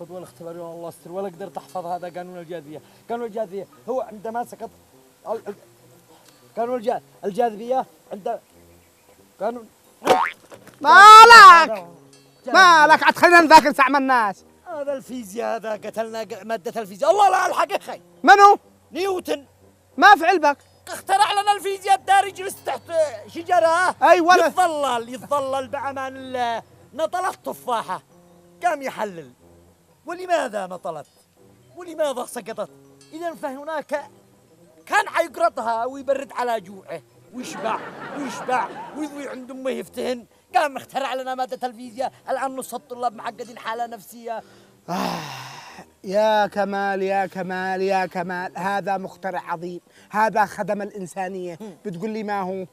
خذ ولا اختبار والله استر ولا قدرت احفظ هذا قانون الجاذبيه، قانون الجاذبيه هو عندما سقط قانون الجاذبيه عند قانون مالك مالك عاد خلينا نذاكر ساعة من الناس. هذا الفيزياء هذا قتلنا مادة الفيزياء. الله لا الحق اخي. منو؟ نيوتن. ما في علبك. اخترع لنا الفيزياء الدار يجلس تحت شجرة اي ولا يتظلل بأمان الله. نطلت تفاحة قام يحلل ولماذا نطلت ولماذا سقطت. إذا فهناك كان حيقرطها ويبرد على جوعه ويشبع ويضوي عند امه يفتهن. قام اخترع لنا مادة الفيزياء. الآن نص الطلاب معقدين حالة نفسية. يا كمال يا كمال يا كمال، هذا مخترع عظيم، هذا خدم الإنسانية. بتقول لي ما هو؟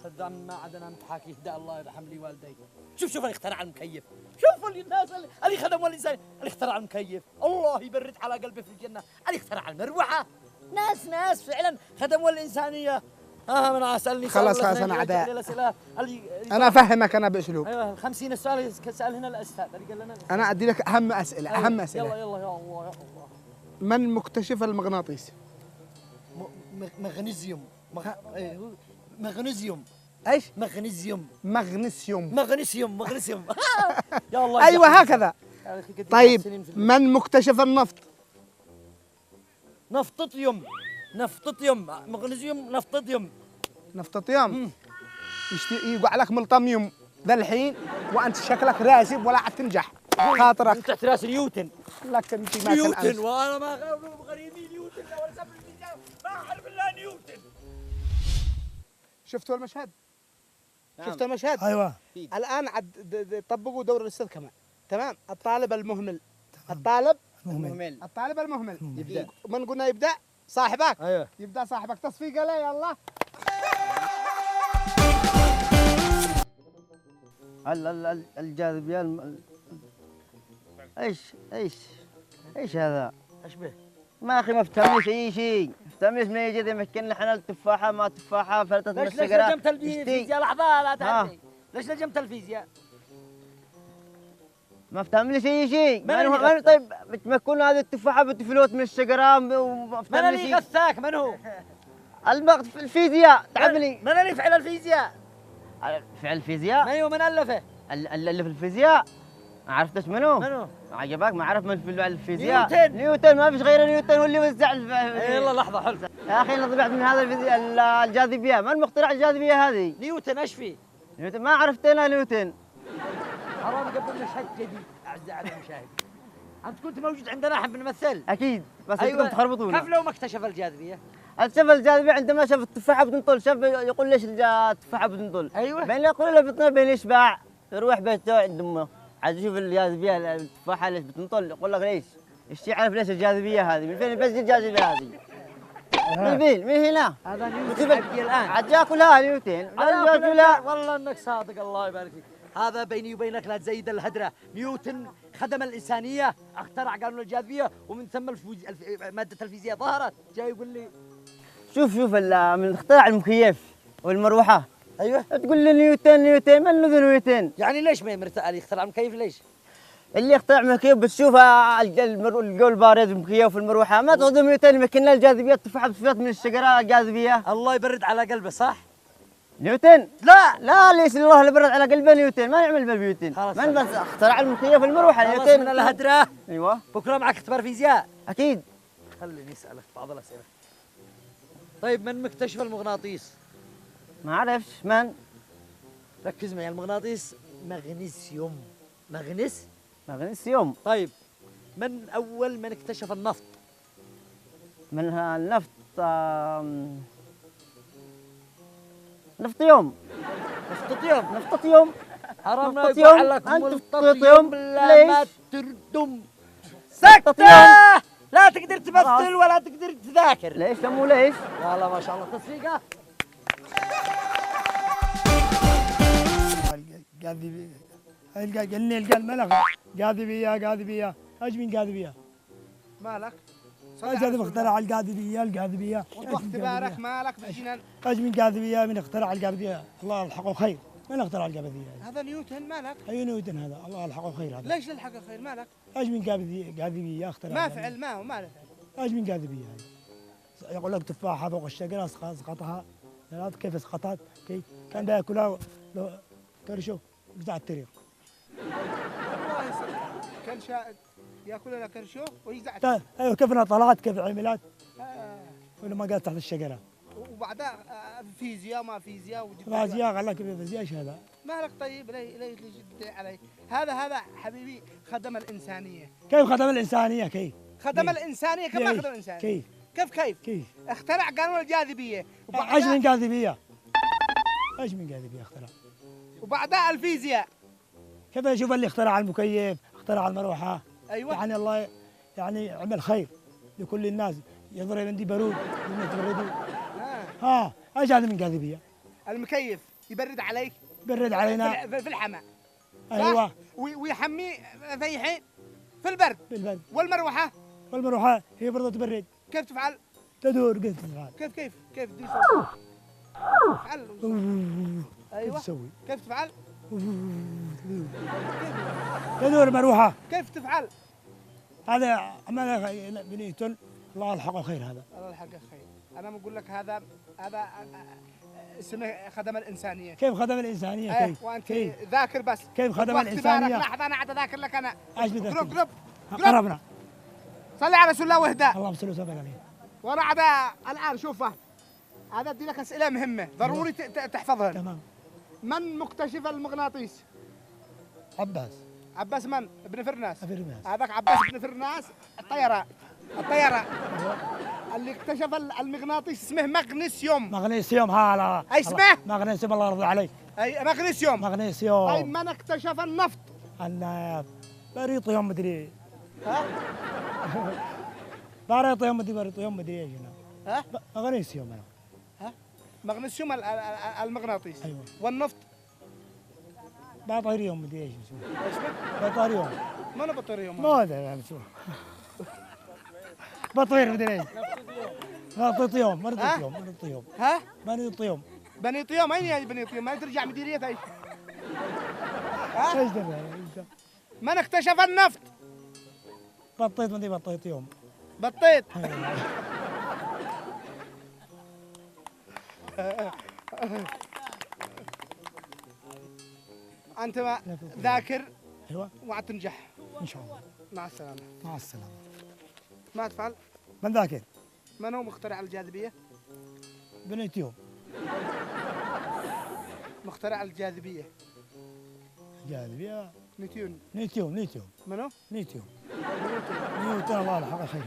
صدق ما عاد انا متحاكي يهدى الله يرحم لي والدي. شوف اللي اخترع المكيف. شوفوا الناس اللي خدموا الانسان. اللي اخترع المكيف الله يبرد على قلبه في الجنه. اللي اخترع المروحه. ناس فعلا خدموا الانسانيه. من اسالني خلاص انا عداء. انا افهمك انا باسلوب. ايوه 50 سؤال سال هنا الاستاذ اللي قال لنا. انا ادي لك اهم اسئله. أيوة. اهم اسئله. يلا يا الله. من مكتشف المغناطيس؟ مغنيسيوم. مغنيسيوم. ايش؟ مغنيسيوم. يا الله. ايوه هكذا. طيب من مكتشف النفط؟ نفطيوم. مغنيسيوم نفطيوم. يقع لك ملطميوم ذا الحين وانت شكلك راسب ولا عاد تنجح. خاطرك تحت راس نيوتن. لك انت ما نيوتن وانا ما غريبي نيوتن ولا سبب الفيزياء ما اعرف الا نيوتن. شفتوا المشهد؟ نعم. شفتوا المشهد؟ ايوه. الان عاد طبقوا دور الاستاذ كمان. تمام. الطالب المهمل. الطالب المهمل يبدا. من قلنا يبدا؟ صاحبك. ايوه يبدا صاحبك. تصفيق له يلا. الجاذبية ايش هذا؟ ايش به؟ ما اخي ما افتهمنيش اي شيء، افتهمنيش من يجي يمكن حنا التفاحة ما تفاحة فلتت من الشجرة. ليش لجمت الفيزياء؟ لحظة لا تعرفي. ليش لجمت الفيزياء؟ ما افتهمنيش اي شيء. من طيب بتمكن هذه التفاحة بتفلوت من الشجرة وما من اللي غثاك؟ من هو؟ الفيزياء تعبني. من اللي فعل الفيزياء؟ فعل الفيزياء؟ ايوه من الفه؟ اللي في الفيزياء عرفتش منو؟ عجبك ما عرف من في الفيزياء؟ نيوتن ما فيش غير نيوتن هو اللي وزع يلا لحظة حلو يا اخي انا طلعت من هذا الجاذبية. من مخترع الجاذبية هذه؟ نيوتن. ايش فيه؟ نيوتن ما عرفت انا نيوتن. حرام قبل مشهد جديد اعزائي المشاهدين. انت كنت موجود عندنا احنا بنمثل. اكيد بس أيوة. انتم تخربطونا. كيف لو ما اكتشف الجاذبية؟ اكتشف الجاذبية عندما شاف التفاحة بتنطل. شاف يقول ليش التفاحة بتنطل. ايوه بين يقول له بتنطل بين يشبع يروح بيته عند امه عايز يشوف الجاذبية التفاحة ليش بتنطل. يقول لك ليش؟ ايش يعرف ليش الجاذبية هذه؟ من فين بس الجاذبية هذه؟ من فين؟ من هنا؟ هذا نيوتن حقي الان. عاد ياكلها نيوتن. والله انك صادق الله يبارك فيك. هذا بيني وبينك لا تزيد الهدرة. نيوتن خدم الإنسانية، اخترع قانون الجاذبية ومن ثم مادة الفيزياء ظهرت. جاي يقول لي شوف من اخترع المكيف والمروحة. ايوه تقول لي نيوتن من ذو نيوتن؟ يعني ليش ما اللي اخترع المكيف ليش؟ اللي اخترع المكيف بتشوف الجو البارد المكيف والمروحة ما تاخذ نيوتن يمكن الجاذبية التفاحة بتفلت من الشجرة الجاذبية. الله يبرد على قلبه صح؟ نيوتن؟ لا ليش الله اللي برد على قلبه نيوتن ما يعمل بالنيوتن. من بس اخترع المكيف والمروحة نيوتن. من الهدرة. ايوه بكره معك اختبار فيزياء. اكيد. خليني اسالك بعض الاسئله. طيب من مكتشف المغناطيس؟ ما اعرفش من. ركز معي. المغناطيس مغنيسيوم. مغنيسيوم. طيب من اول من اكتشف النفط؟ من النفط نفطيوم. حرام يقع لك نفطيوم لا ما تردم. سكتة لا تقدر تمثل ولا تقدر تذاكر. ليش مو ليش؟ والله ما شاء الله تصفيقة. جاذبية قالني الملك جاذبية ايش من جاذبية؟ مالك؟ ايش هذا مخترع الجاذبية واختبارك مالك بجنان. ايش من جاذبية من اخترع الجاذبية الله يلحقه خير. من اخترع الجاذبيه؟ هذا نيوتن مالك؟ اي نيوتن هذا، الله يلحقه خير هذا. ليش نلحق خير مالك؟ ايش من جاذبيه اخترع؟ ما فعل ما هو ما له فعل. ايش من جاذبيه هذا؟ يقول لك تفاحه فوق الشجره اسقطها، ثلاث كيف اسقطت؟ كيف كان بياكلها لو كرشه قطع الطريق. الله يسلمك. كان ياكل لنا كرشو ويزعل. ايوه كيف انها طلعت كيف عملت آه. ولما قالت تحت الشجره. وبعدها فيزياء ما فيزياء فيزياء قال لك فيزياء ايش هذا؟ مالك طيب ليه تدعي علي؟ هذا حبيبي خدم الانسانيه. كيف خدم الانسانيه كيف؟ خدم الانسانيه كما ليش؟ خدم الانسانيه. كيف؟ كيف؟ اخترع قانون الجاذبيه ايش من جاذبيه؟ ايش من جاذبيه اخترع؟ وبعدها الفيزياء. كيف اشوف اللي اخترع المكيف، اخترع المروحه، ايوه يعني الله يعني عمل خير لكل الناس، يضرب عندي برود الناس تبردوا. ها ايش هذا من جاذبيه؟ المكيف يبرد عليك، برد علينا. في الحمى. ايوه ويحمي في حين في البرد. بالبرد. والمروحه والمروحه هي برضه تبرد، كيف تفعل؟ تدور قلت تفعل. كيف تدي تفعل؟ ايوه تسوي كيف تفعل؟ تدور مروحه. كيف تفعل؟ هذا عمل بنيوتن، الله يلحقه خير هذا. الله يلحقه خير. انا بقول لك هذا اسمه خدم الانسانيه. كيف خدم الانسانيه؟ كيف؟ وانت كيف؟ ذاكر بس. كيف خدم الانسانيه؟ لحظه انا اذاكر لك انا. ايش بدك؟ قرب قربنا. صلي على رسول الله واهدى. اللهم صل وسلم عليه. وانا عاد الان شوفه هذا ادي لك اسئله مهمه ضروري تحفظها. تمام. من مكتشف المغناطيس؟ عباس من؟ ابن فرناس. هذاك عباس ابن فرناس الطيرة اللي اكتشف المغناطيس اسمه مغنيسيوم. ها اي اسمه؟ مغنيسيوم، الله يرضى عليك. اي مغنيسيوم. طيب من اكتشف النفط؟ النفط بريطيوم مدري. ها؟ بريطيوم مدري ايش. ها؟ مغنيسيوم انا. ها؟ مغنيسيوم المغناطيس. ايوه. والنفط؟ بطاريوم مدري ايش اسمه. ايش بطاريوم. ما انا بطاريوم. ما ادري شو. بطير مدري ايش. بطيوم. ها؟ بنيطيوم اين يعني بنيطيوم؟ ما ترجع مديرية ايش؟ ها؟ ايش ده؟ من اكتشف النفط؟ بطيطيوم. بطيط. انت ذاكر. ايوه وتنجح ان شاء الله. مع السلامة. مع السلامه. ما تفعل؟ من ذاكر؟ من هو مخترع الجاذبية؟ بنيوتن. مخترع الجاذبية. جاذبيه. نيوتن. نيوتن. من هو؟ نيوتن الله يلحقه خير.